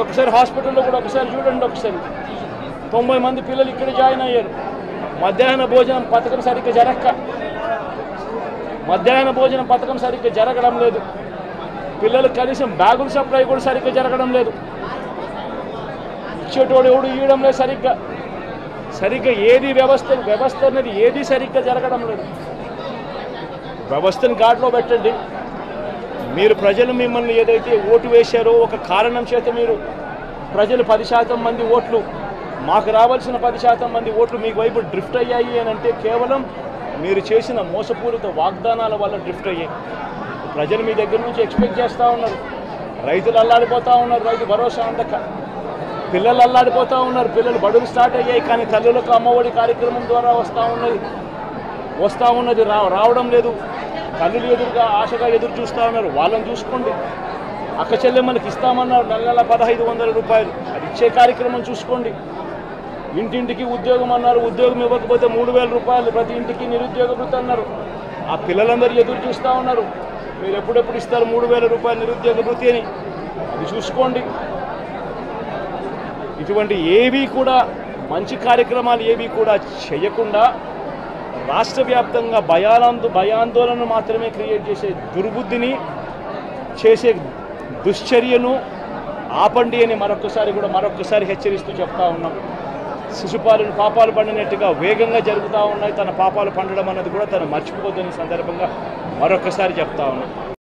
ఒకసారి హాస్పిటల్లో కూడా ఒకసారి చూడండి, ఒకసారి 90 మంది పిల్లలు ఇక్కడ జాయిన్ అయ్యారు. మధ్యాహ్న భోజనం పథకం సరిగ్గా జరగడం లేదు. పిల్లలు కనీసం బ్యాగుల సప్లై కూడా సరిగ్గా జరగడం లేదు. ఇచ్చేటోడు ఎవడు ఇవ్వడం లేదు సరిగ్గా ఏది వ్యవస్థ అనేది ఏది సరిగ్గా జరగడం లేదు. వ్యవస్థను గాడిలో పెట్టండి. మీరు ప్రజలు మిమ్మల్ని ఏదైతే ఓటు వేశారో ఒక కారణం చేత మీరు ప్రజలు 10% మంది ఓట్లు, మాకు రావాల్సిన 10% మంది ఓట్లు మీకు వైపు డ్రిఫ్ట్ అయ్యాయి అని అంటే కేవలం మీరు చేసిన మోసపూరిత వాగ్దానాల వల్ల డ్రిఫ్ట్ అయ్యాయి. ప్రజలు మీ దగ్గర నుంచి ఎక్స్పెక్ట్ చేస్తూ ఉన్నారు. రైతులు అల్లాడిపోతూ ఉన్నారు, రైతు భరోసా అందక. పిల్లలు అల్లాడిపోతూ ఉన్నారు, పిల్లలు బడులు స్టార్ట్ అయ్యాయి కానీ తల్లులకు అమ్మఒడి కార్యక్రమం ద్వారా వస్తూ ఉన్నది రావడం లేదు. తల్లులు ఎదురుగా ఆశగా ఎదురు చూస్తూ ఉన్నారు. వాళ్ళని చూసుకోండి. అక్క చెల్లెమ్మలకి ఇస్తామన్నారు నెల 1500 రూపాయలు, అది ఇచ్చే కార్యక్రమం చూసుకోండి. ఇంటింటికి ఉద్యోగం అన్నారు, ఉద్యోగం ఇవ్వకపోతే 3000 రూపాయలు ప్రతి ఇంటికి నిరుద్యోగ వృత్తి అన్నారు. ఆ పిల్లలందరూ ఎదురు చూస్తూ ఉన్నారు, మీరు ఎప్పుడెప్పుడు ఇస్తారు 3000 రూపాయలు నిరుద్యోగ వృత్తి అని. అది చూసుకోండి. ఇటువంటి ఏవి కూడా మంచి కార్యక్రమాలు ఏవి కూడా చేయకుండా రాష్ట్ర వ్యాప్తంగా భయాందోళన మాత్రమే క్రియేట్ చేసే దుర్బుద్ధిని చేసే దుశ్చర్యను ఆపండి అని మరొకసారి హెచ్చరిస్తూ చెప్తా ఉన్నాం. శిశుపాలను పాపాలు పండినట్టుగా వేగంగా జరుగుతూ ఉన్నాయి. తన పాపాలు పండడం అన్నది కూడా తను మర్చిపోదని సందర్భంగా మరొకసారి చెప్తా ఉన్నాం.